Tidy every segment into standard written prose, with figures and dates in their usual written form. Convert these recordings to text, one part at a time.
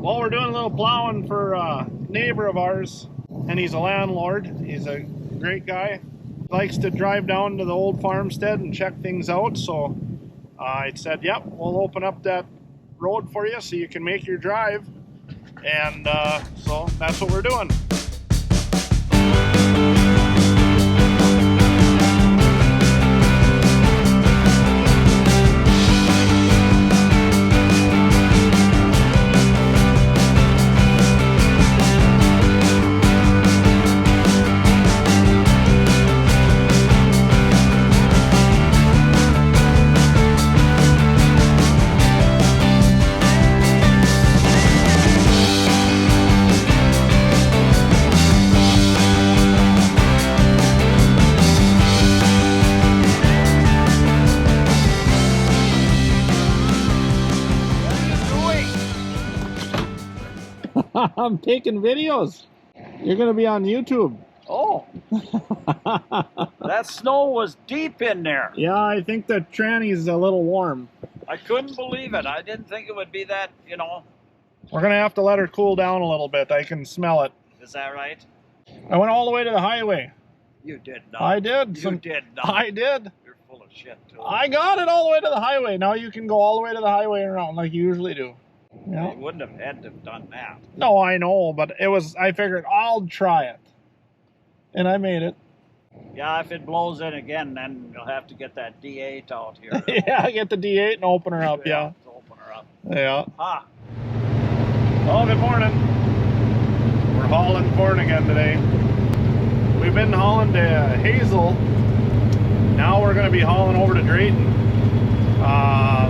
Well, we're doing a little plowing for a neighbor of ours, and he's a landlord. He's a great guy. Likes to drive down to the old farmstead and check things out, so I said, yep, we'll open up that road for you so you can make your drive, and so that's what we're doing. I'm taking videos. You're gonna be on YouTube. Oh, that snow was deep in there. Yeah, I think the tranny's a little warm. I couldn't believe it. I didn't think it would be that, you know. We're gonna have to let her cool down a little bit. I can smell it. Is that right? I went all the way to the highway. You did not. I did. You did not. I did. You're full of shit, too. I got it all the way to the highway. Now you can go all the way to the highway and around like you usually do. Yeah. You wouldn't have had to have done that. No, I know, but it was, I figured I'll try it. And I made it. Yeah, if it blows in again, then you'll have to get that D8 out here. Yeah, get the D8 and open her up, yeah. To open her up. Yeah. Ah. Oh, good morning. We're hauling corn again today. We've been hauling to Hazel. Now we're going to be hauling over to Drayton.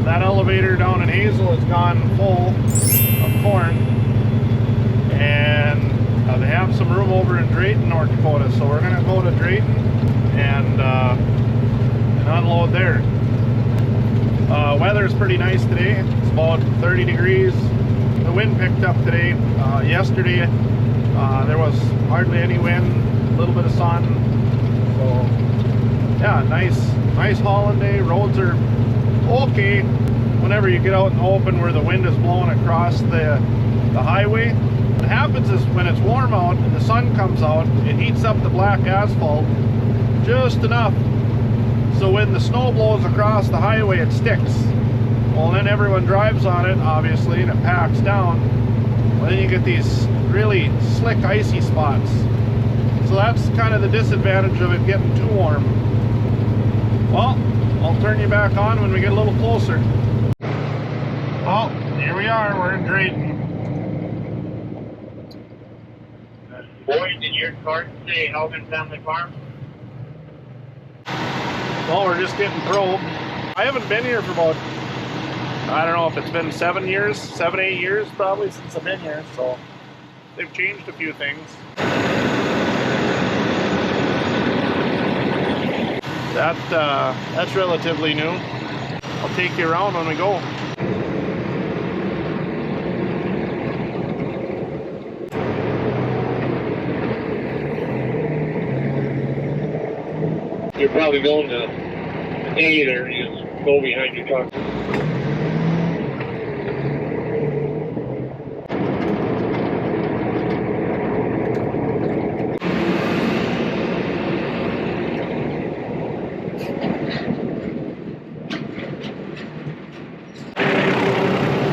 That elevator down in Hazel has gone full of corn, and they have some room over in Drayton, North Dakota, so we're going to go to Drayton and unload there. Weather's pretty nice today. It's about 30 degrees. The wind picked up today. Yesterday there was hardly any wind, a little bit of sun, so yeah, nice hauling day. Roads are okay whenever you get out in the open where the wind is blowing across the highway. What happens is when it's warm out and the sun comes out, it heats up the black asphalt just enough so when the snow blows across the highway it sticks. Well, then everyone drives on it, obviously, and it packs down. Well, then you get these really slick, icy spots. So that's kind of the disadvantage of it getting too warm. Well, I'll turn you back on when we get a little closer. Well, here we are. We're in Drayton. Boys, did your card say Haugen Family Farms? Well, we're just getting probed. I haven't been here for about, I don't know if it's been 7 years, 7, 8 years probably since I've been here, so they've changed a few things. That's relatively new. I'll take you around when we go. You're probably going to A there. You just go behind your truck.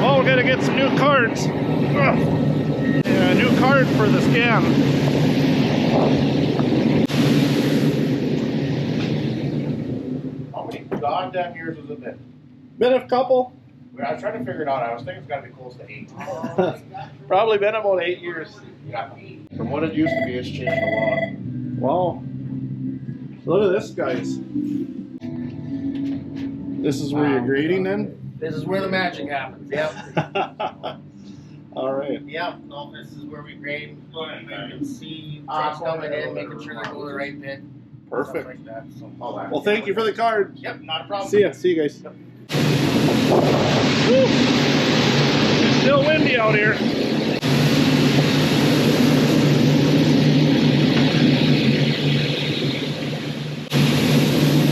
Well, we're gonna get some new cards. Yeah, a new card for the scan. How many goddamn years has it been? Been a couple. I was trying to figure it out. I was thinking it's got to be close to 8. Probably been about 8 years. Yeah. From what it used to be, it's changed a lot. Wow. Look at this, guys. This is where you're grading then? This is where the magic happens. Yep. All right. Yep. No, this is where we grade. You can see trucks coming in, making sure they're going to the right pit. Perfect. Like that. So, Well, thank you for the card. Yep, not a problem. See ya. See you guys. Yep. It's still windy out here.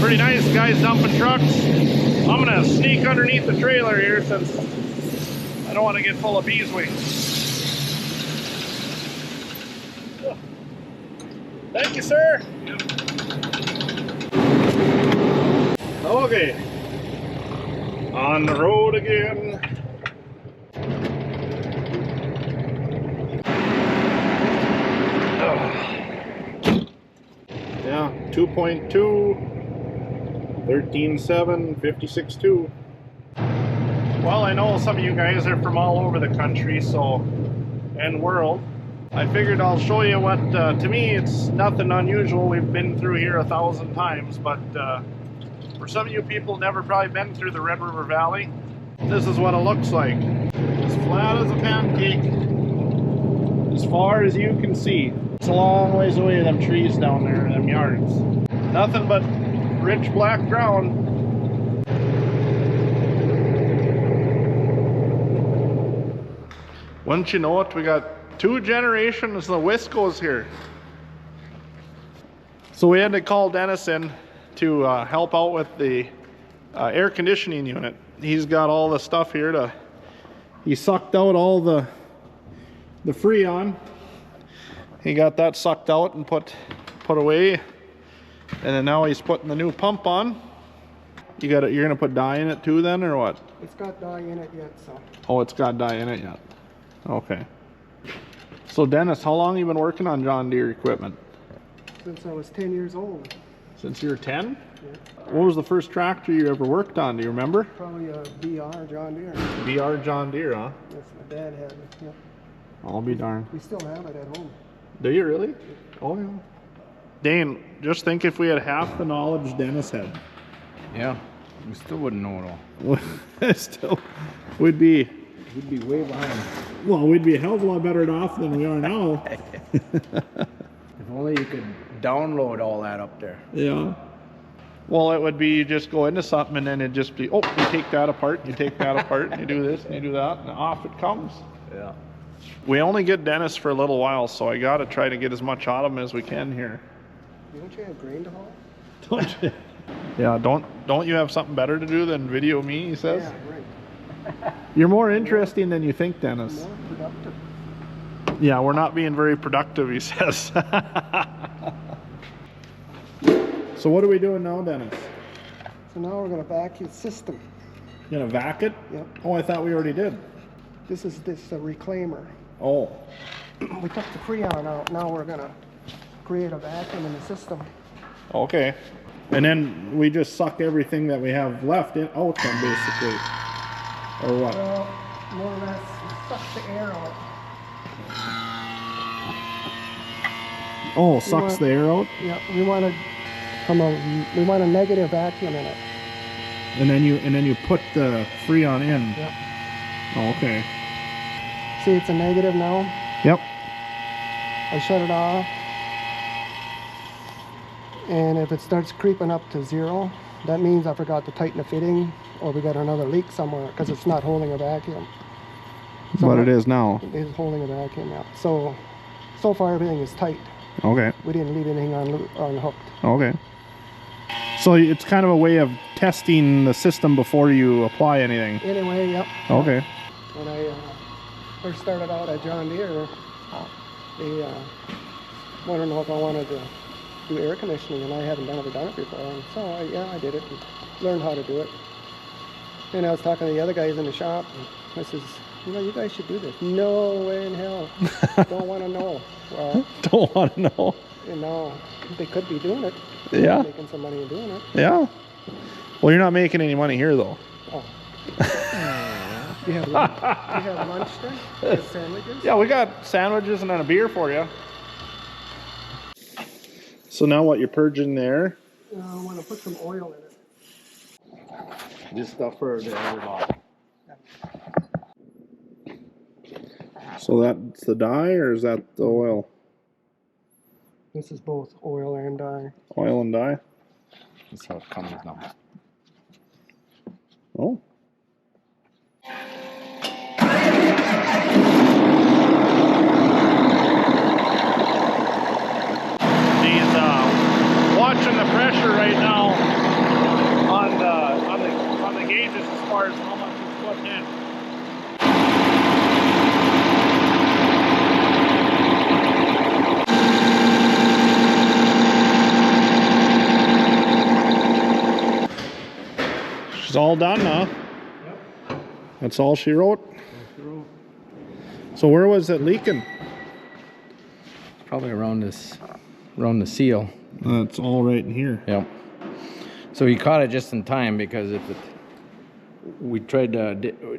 Pretty nice, guys dumping trucks. I'm gonna sneak underneath the trailer here since I don't want to get full of beeswax. Thank you, sir. Okay. On the road again. Yeah, 2.2, 13.7, 56.2. Well, I know some of you guys are from all over the country, and world. I figured I'll show you what, to me, it's nothing unusual. We've been through here 1,000 times, but for some of you people never probably been through the Red River Valley, this is what it looks like. As flat as a pancake, as far as you can see. It's a long ways away, them trees down there in them yards. Nothing but rich black ground. Once you know it, we got 2 generations of Wiscos here. So we had to call Dennis in to help out with the air conditioning unit. He's got all the stuff here he sucked out all the Freon. He got that sucked out and put away, and then now he's putting the new pump on. You're gonna put dye in it too then, or what? It's got dye in it yet, so. Oh, it's got dye in it yet. Okay. So Dennis, how long have you been working on John Deere equipment? Since I was 10 years old. Since you were 10? Yeah. What was the first tractor you ever worked on? Do you remember? Probably a BR John Deere. BR John Deere, huh? Yes, my dad had it. Yep. I'll be darned. We still have it at home. Do you really? Oh yeah. Dane, just think if we had half the knowledge Dennis had. Yeah, we still wouldn't know it all. Still, we'd be way behind. Well, we'd be a hell of a lot better off than we are now. If only you could download all that up there. Yeah. Well, it would be you just go into something and then it'd just be, oh, you take that apart, you take that apart, and you do this, and you do that, and off it comes. Yeah. We only get Dennis for a little while, so I gotta try to get as much out of him as we can here. Don't you have grain to haul? Don't you? Yeah, don't you have something better to do than video me, he says? Yeah, right. You're more interesting than you think, Dennis. More productive. Yeah, we're not being very productive, he says. So what are we doing now, Dennis? So now we're going to vacuum the system. You gonna vac it? Yep. Oh, I thought we already did. This is reclaimer. Oh. We took the Freon out. Now we're going to create a vacuum in the system. Okay. And then we just suck everything that we have left out then, basically. Or what? Well, more or less, we suck the air out. Oh, sucks the air out? Yeah, we want a negative vacuum in it. And then you put the Freon in. Yep. Oh, okay. See, it's a negative now. Yep. I shut it off. And if it starts creeping up to 0, that means I forgot to tighten the fitting, or we got another leak somewhere, because it's not holding a vacuum. But it is now. It is holding a vacuum now. So far everything is tight. Okay. We didn't leave anything unhooked. Okay. So it's kind of a way of testing the system before you apply anything. Anyway, yep. Okay. When I first started out at John Deere, they wanted to know if I wanted to do air conditioning, and I haven't never done it before. And so I did it and learned how to do it. And I was talking to the other guys in the shop, and I says, you guys should do this. No way in hell. Don't want to know. Well, don't want to know. They could be doing it. Yeah. Making some money and doing it. Yeah. Well, you're not making any money here, though. Oh. You have lunch? You have lunch then? You have sandwiches? Yeah, we got sandwiches and then a beer for you. So now what, you're purging there? I want to put some oil in it. This stuff for the other bottle. So that's the dye, or is that the oil? This is both oil and dye. Oil and dye? That's how it comes now. Oh. He's watching the pressure right now on the gauges as far as how much is putting in. all done, huh? Yep. That's all she wrote? So where was it leaking? Probably around the seal. It's all right in here. Yep. So he caught it just in time because we tried to,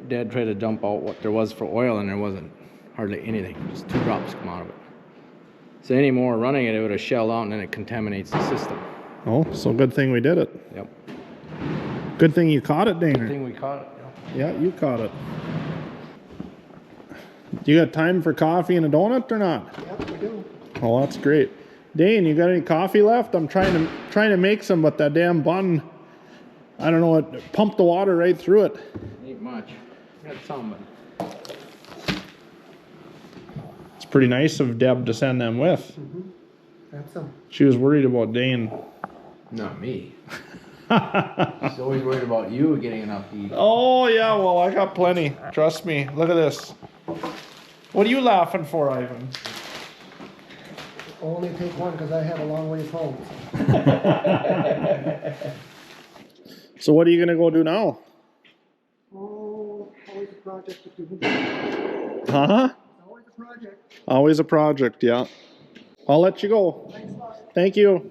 Dad tried to dump out what there was for oil and there wasn't hardly anything. Just 2 drops come out of it. So any more running it, it would have shelled out and then it contaminates the system. Oh, so good thing we did it. Yep. Good thing you caught it, Daner. Good thing we caught it. Yeah, you caught it. You got time for coffee and a donut or not? Yep, we do. Oh, that's great. Dane, you got any coffee left? I'm trying to make some, but that damn bun, I don't know, it pumped the water right through it. Ain't much. Got some, but It's pretty nice of Deb to send them with. That's some. She was worried about Dane. not me. She's always worried about you getting enough to eat. Oh yeah, well I got plenty. Trust me. Look at this. What are you laughing for, Ivan? Only take one because I have a long ways home. So what are you gonna go do now? Oh, always a project to do. Huh? Always a project. Always a project, yeah. I'll let you go. Thanks a lot. Thank you.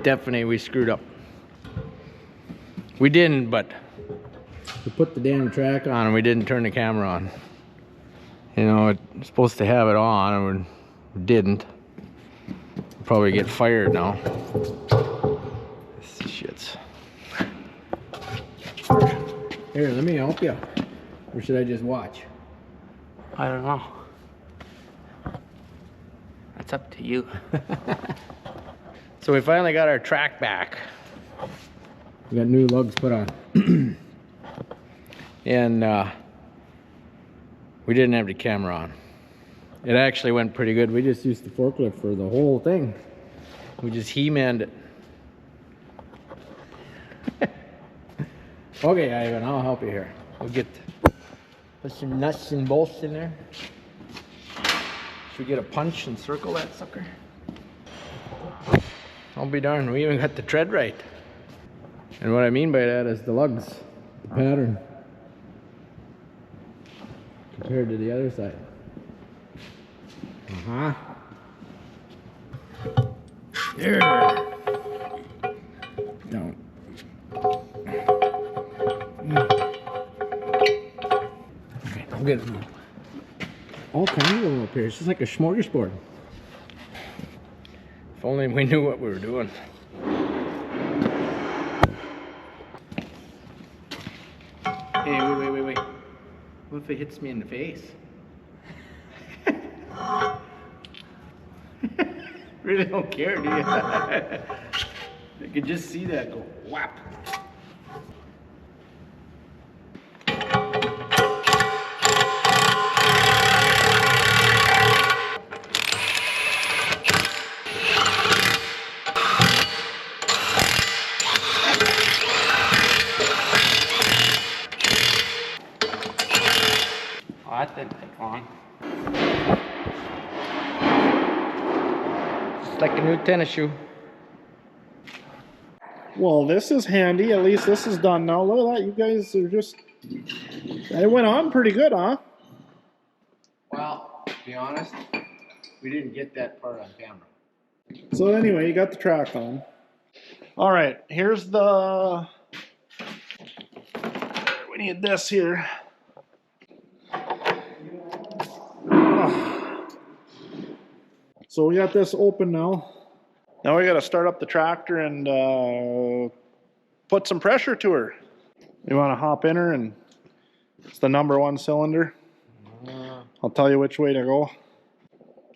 Definitely we screwed up. We didn't, but we put the damn track on and we didn't turn the camera on. You know, it's supposed to have it on and we didn't. We'll probably get fired now. This shit's. Here, let me help you. Or should I just watch? I don't know. That's up to you. So we finally got our track back. We got new lugs put on. And we didn't have the camera on. It actually went pretty good. We just used the forklift for the whole thing. We just he-manned it. Okay, Ivan, I'll help you here. We'll put some nuts and bolts in there. Should we get a punch and circle that sucker? I'll be darned, we even got the tread right. And what I mean by that is the lugs, the pattern, compared to the other side. There. Down. Okay, I'll get it now. All kinds of them up here. It's just like a smorgasbord. If only we knew what we were doing. Hey, wait. What if it hits me in the face? Really don't care, do you? I could just see that go whap. Oh, that didn't take long. It's like a new tennis shoe. Well, this is handy. At least this is done now. Look at that. You guys are just... It went on pretty good, huh? Well, to be honest, we didn't get that part on camera. So anyway, you got the track on. All right, here's the... We need this here. So we got this open now. Now we got to start up the tractor and put some pressure to her. You want to hop in her, and it's the #1 cylinder. I'll tell you which way to go.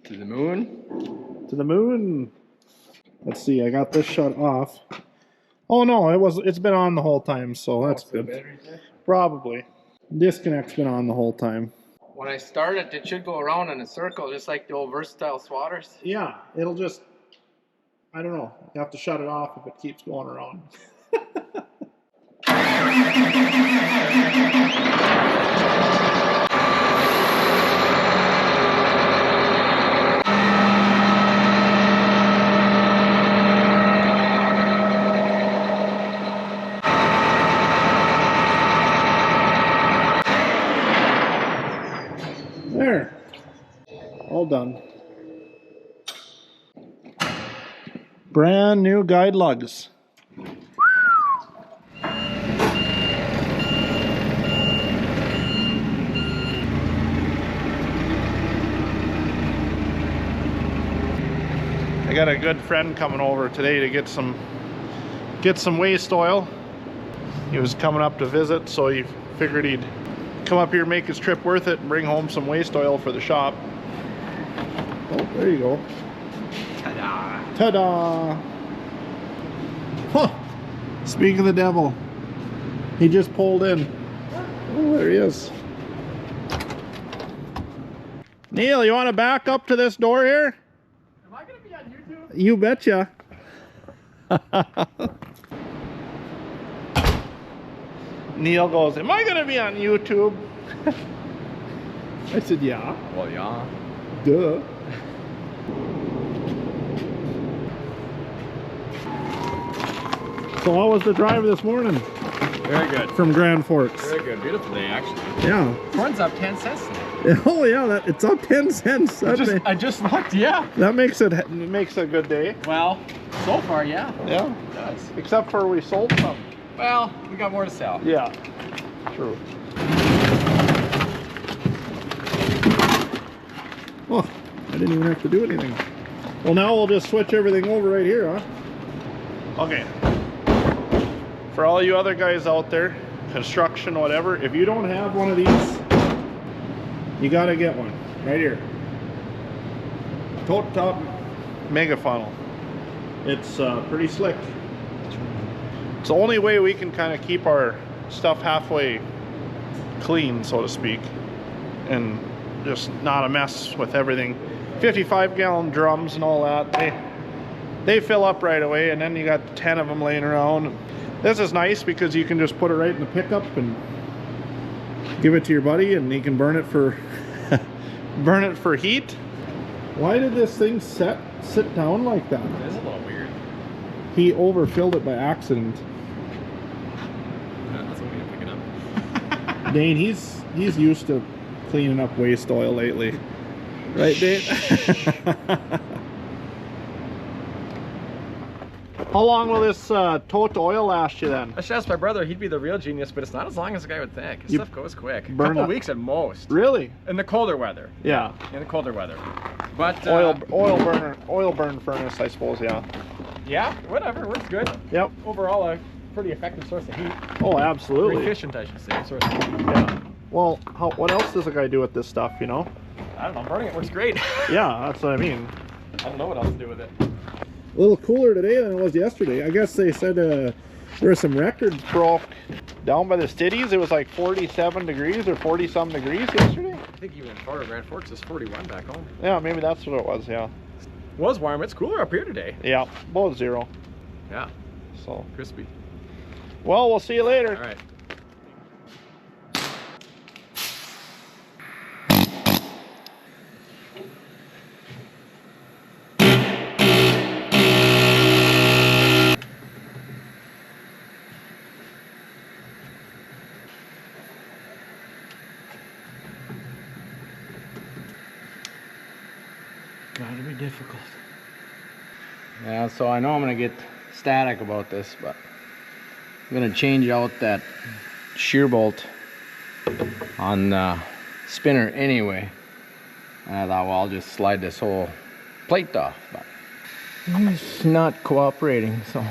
To the moon? To the moon. Let's see, I got this shut off. Oh no, it's been on the whole time, so that's good. Probably. Disconnect's been on the whole time. when I start it, it should go around in a circle, just like the old versatile swatters. Yeah, it'll just, I don't know. You have to shut it off if it keeps going around. There. All done. Brand new guide lugs. I got a good friend coming over today to get some waste oil. He was coming up to visit, so he figured he'd come up here, make his trip worth it, and bring home some waste oil for the shop. Oh, there you go. Ta-da! Ta-da! Huh! Speak of the devil. He just pulled in. Oh, there he is. Neil, you want to back up to this door here? Am I going to be on YouTube? You betcha. Neil goes, am I going to be on YouTube? I said, yeah. Well, yeah. Duh. So how was the drive this morning Very good. from Grand Forks? Very good. Beautiful day, actually. Yeah. Corn's up 10 cents today. Oh yeah, it's up 10 cents. I just looked, yeah. That makes it a good day. Well, so far, yeah. Yeah. It does. Except for we sold some. Well, we got more to sell. Yeah. True. Oh, I didn't even have to do anything. Well, now we'll just switch everything over right here, huh? Okay. For all you other guys out there, construction, whatever, if you don't have one of these, you gotta get one. Right here. Tote top mega funnel. It's pretty slick. It's the only way we can kind of keep our stuff halfway clean, so to speak, and just not a mess with everything. 55-gallon drums and all that, they fill up right away, and then you got 10 of them laying around. This is nice because you can just put it right in the pickup and give it to your buddy, and he can burn it for burn it for heat. Why did this thing sit down like that? It is a little weird. He overfilled it by accident. Yeah, that's what we can pick it up. Dane, he's used to cleaning up waste oil lately. Right, Dane? How long will this tote oil last you then? I should ask my brother, he'd be the real genius, but it's not as long as the guy would think. His stuff goes quick. A couple weeks at most. Really? In the colder weather. Yeah. In the colder weather. But oil burn furnace, I suppose, yeah. yeah, whatever, works good. Yep. Overall, a pretty effective source of heat. Oh, absolutely. Very efficient, I should say, source of heat. Yeah. Well, what else does a guy do with this stuff, you know? I don't know, burning it works great. Yeah, that's what I mean. I don't know what else to do with it. A little cooler today than it was yesterday. I guess they said there were some records broke down by the cities. It was like 47 degrees or 40-some degrees yesterday. I think even farther Grand Forks is 41 back home. Yeah, maybe that's what it was, yeah. It was warm, it's cooler up here today. Yeah, below zero. Yeah, So, crispy. well, we'll see you later. All right. Gotta be difficult. Yeah, so I know I'm gonna get static about this, but I'm gonna change out that shear bolt on the spinner anyway. And I thought, well, I'll just slide this whole plate off, but it's not cooperating. So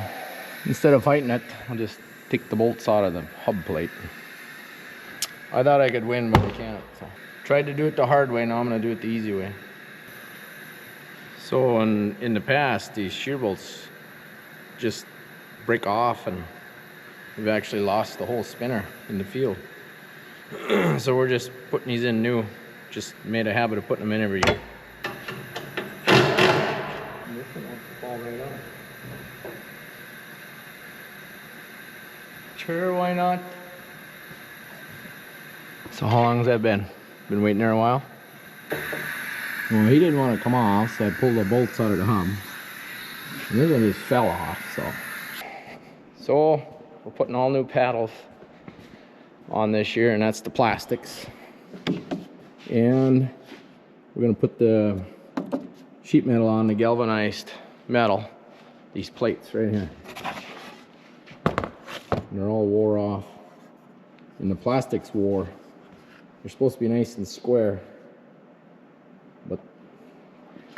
instead of fighting it, I'll just take the bolts out of the hub plate. I thought I could win, but I can't. So tried to do it the hard way. Now I'm gonna do it the easy way. So in the past, these shear bolts just break off, and we've actually lost the whole spinner in the field. So we're just putting these in new. just made a habit of putting them in every year. This one wants to fall right on. Sure, why not? So how long has that been? Been waiting there a while? Well, he didn't want to come off, so I pulled the bolts out of the hub. And this one just fell off, so we're putting all new paddles on this year, and that's the plastics. And we're gonna put the sheet metal on, the galvanized metal, these plates right here. And they're all wore off. And the plastics wore. They're supposed to be nice and square, but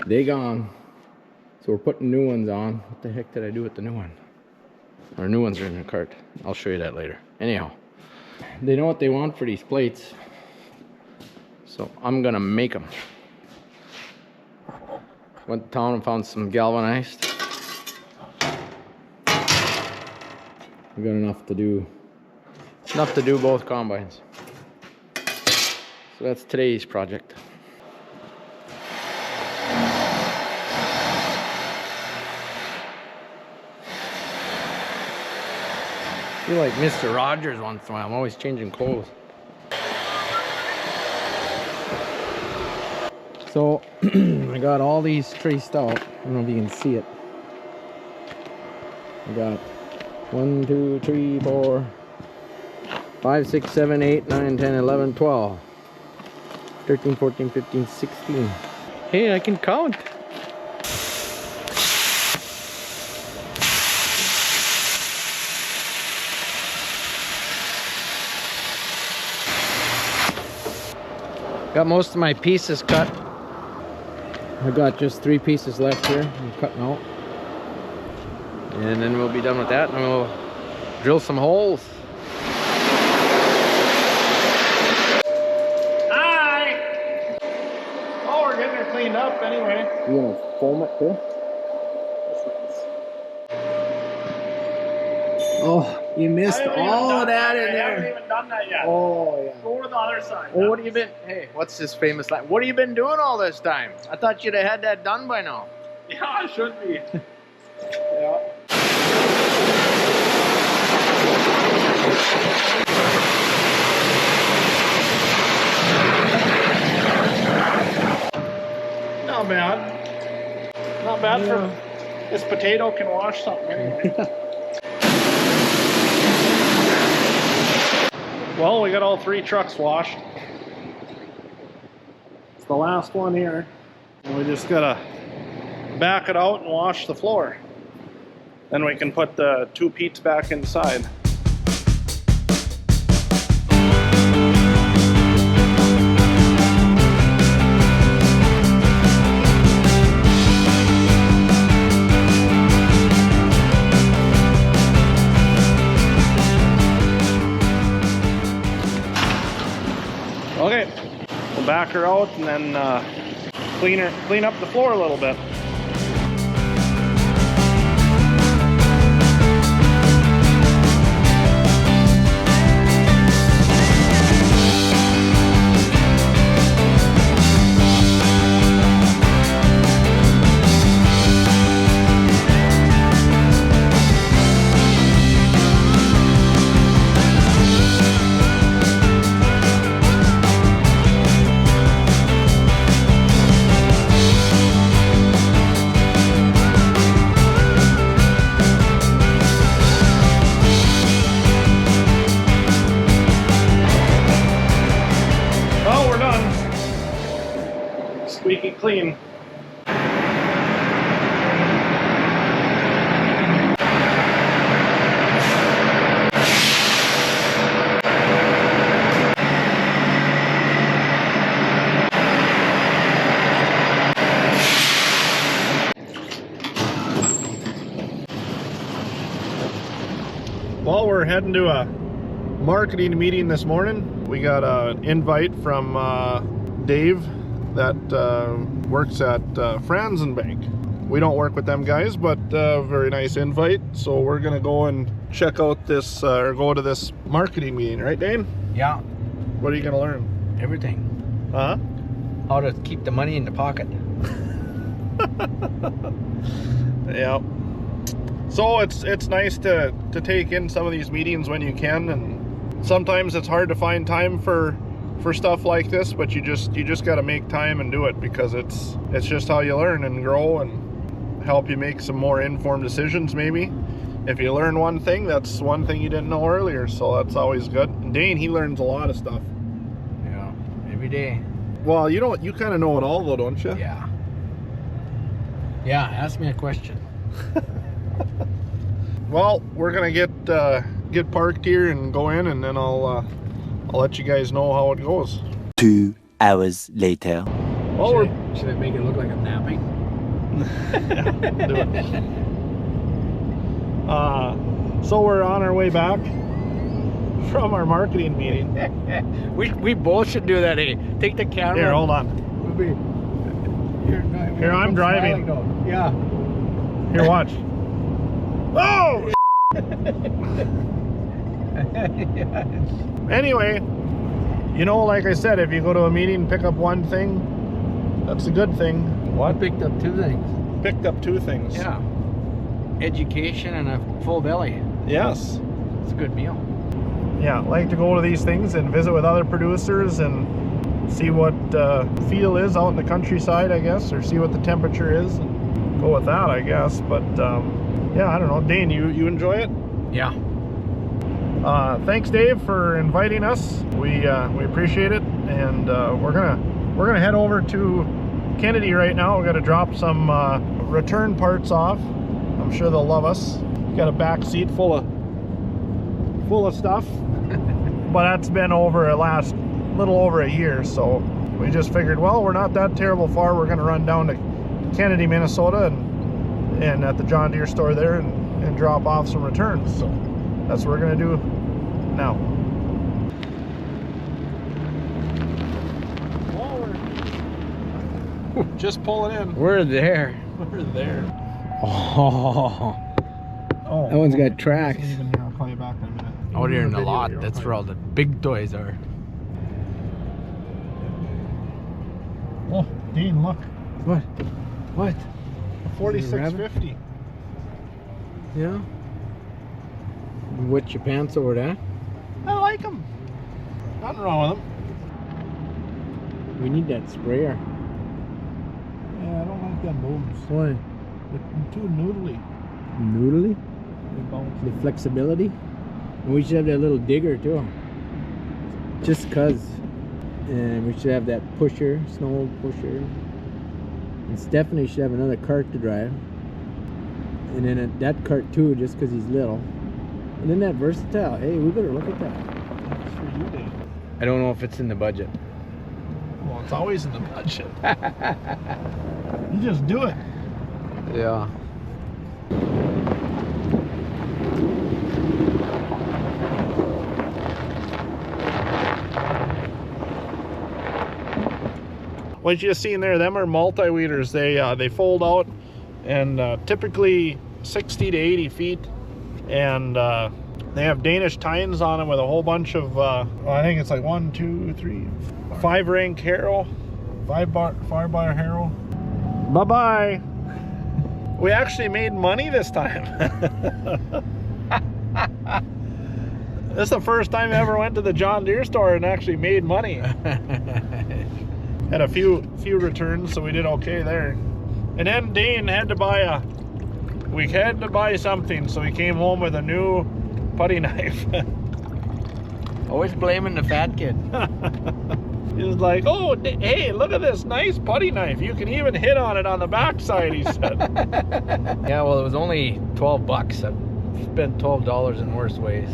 they gone. So we're putting new ones on. What the heck did I do with the new one? Our new ones are in the cart. I'll show you that later. Anyhow, they know what they want for these plates, so I'm gonna make them. Went to town and found some galvanized. We got enough to do both combines. So that's today's project. I feel like Mr. Rogers once in a while. I'm always changing clothes. So I got all these traced out. I don't know if you can see it. I got 1, 2, 3, 4, 5, 6, 7, 8, 9, 10, 11, 12, 13, 14, 15, 16. Hey, I can count. Got most of my pieces cut. I got just 3 pieces left here. I'm cutting out. And then we'll be done with that, and we'll drill some holes. Hi! Oh, we're getting it cleaned up anyway. You gonna foam it too? Oh, you missed all of that in I haven't there. even done that yet. Oh, yeah. Go to the other side. Well, what have you been, hey, what's this famous line? What have you been doing all this time? I thought you'd have had that done by now. Yeah, I should be. Yeah. Not bad. Not bad for this potato can wash something anyway. Well, we got all 3 trucks washed. It's the last one here. And we just gotta back it out and wash the floor. Then we can put the 2 peats back inside. Okay, we'll back her out and then clean up the floor a little bit. Squeaky clean. Well, we're heading to a marketing meeting this morning. We got an invite from Dave that works at Franzenbank. We don't work with them guys, but very nice invite. So we're gonna go and check out this, or go to this marketing meeting, right, Dane? Yeah, What are you gonna learn? everything. Huh? how to keep the money in the pocket. Yeah. So it's nice to take in some of these meetings when you can, and sometimes it's hard to find time for stuff like this, but you just got to make time and do it, because it's just how you learn and grow and help you make some more informed decisions. Maybe if you learn one thing, that's one thing you didn't know earlier, so that's always good. And Dane, he learns a lot of stuff. Yeah, every day. Well, you kind of know it all though, don't you? Yeah. Yeah, ask me a question. Well, we're gonna get parked here and go in, and then I'll let you guys know how it goes. 2 hours later. Well, Should I make it look like I'm napping? do it. So we're on our way back from our marketing meeting. we both should do that. Hey, take the camera. Here, hold on. Here, I'm driving. Yeah. Here, watch. Oh! Anyway, you know, like I said, if you go to a meeting, pick up one thing, that's a good thing. I picked up 2 things. Picked up 2 things. Yeah. Education and a full belly. Yes. It's a good meal. Yeah, like to go to these things and visit with other producers and see what feel is out in the countryside, I guess, or see what the temperature is, and go with that, I guess. But yeah, I don't know. Dane, you enjoy it? Yeah. Thanks, Dave, for inviting us. We appreciate it, and we're gonna head over to Kennedy right now. We're gonna drop some return parts off. I'm sure they'll love us. Got a back seat full of stuff, but that's been over a little over a year, so we just figured, well, we're not that terrible far. We're gonna run down to Kennedy, Minnesota, and at the John Deere store there and drop off some returns. So that's what we're gonna do now. Well, we're just pulling in. We're there. We're there. Oh. Oh, That one's got tracks. Even here, I'll call you back in a minute. Out here in the lot, that's where all the big toys are. Oh, Dean, look. What? What? 4650. Yeah? Wet your pants over that? I like them. Nothing wrong with them. We need that sprayer. Yeah, I don't like them booms. Why? They're too noodly. Noodly? They bounce. The flexibility? And we should have that little digger too. Just cause. And we should have that pusher, snow pusher. And Stephanie should have another cart to drive. And then that cart too, just cause he's little. And then that versatile. Hey, we better look at that. That's for you, Dave. I don't know if it's in the budget. Well, it's always in the budget. You just do it. Yeah. What you see in there, them are multi-weeders. They fold out, and typically 60 to 80 feet, and they have Danish tines on them with a whole bunch of I think it's like 1, 2, 3, 5 rank harrow, 5 bar harrow. Bye-bye. We actually made money this time. This is the first time I ever went to the John Deere store and actually made money. Had a few returns, so we did okay there. And then Dane had to buy something, so he came home with a new putty knife. Always blaming the fat kid. He was like, oh, hey, look at this nice putty knife. You can even hit on it on the backside, he said. Yeah, well, it was only 12 bucks. I've spent $12 in worse ways.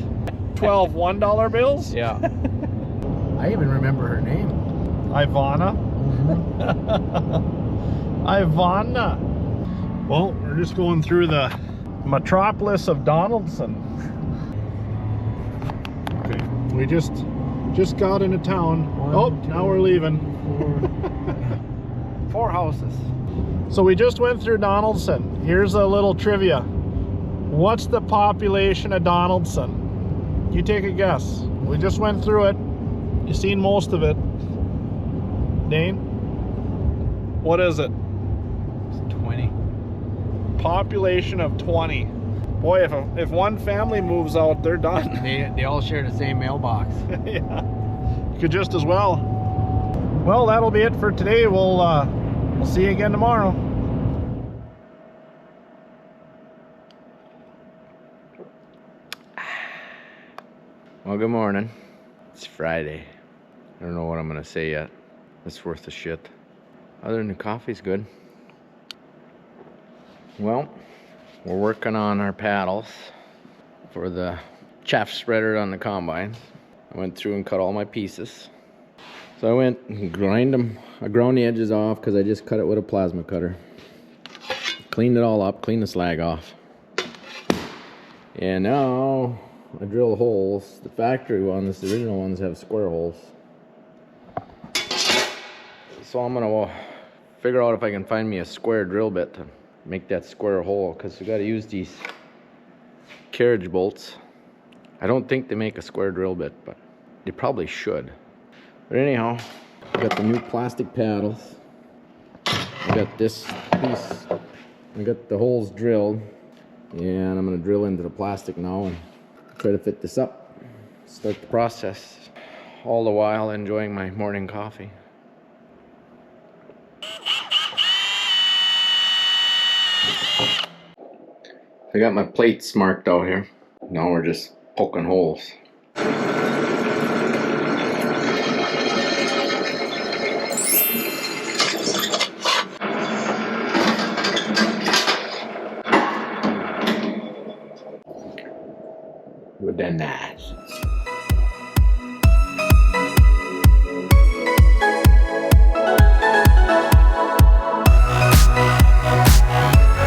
12 $1 bills? Yeah. I even remember her name. Ivana. Ivana. Well, we're just going through the metropolis of Donaldson. Okay, we just got into town. Now we're leaving. 4 houses. So we just went through Donaldson. Here's a little trivia. What's the population of Donaldson? You take a guess. We just went through it. You've seen most of it. Dane? What is it? It's 20. Population of 20. Boy, if one family moves out, they're done. They all share the same mailbox. Yeah. Could just as well. Well, that'll be it for today. We'll see you again tomorrow. Well, good morning. It's Friday. I don't know what I'm gonna say yet. It's worth a shit. Other than the coffee's good. Well, we're working on our paddles for the chaff spreader on the combine. I went through and cut all my pieces. So I went and ground them. I ground the edges off because I just cut it with a plasma cutter. Cleaned it all up, cleaned the slag off. And now I drill holes. The factory ones, the original ones, have square holes. So I'm gonna figure out if I can find me a square drill bit to make that square hole, because we gotta use these carriage bolts. I don't think they make a square drill bit, but they probably should. But anyhow, I got the new plastic paddles. I got this piece. I got the holes drilled, and I'm gonna drill into the plastic now and try to fit this up. Start the process. All the while enjoying my morning coffee. I got my plates marked out here. Now we're just poking holes. Good than that.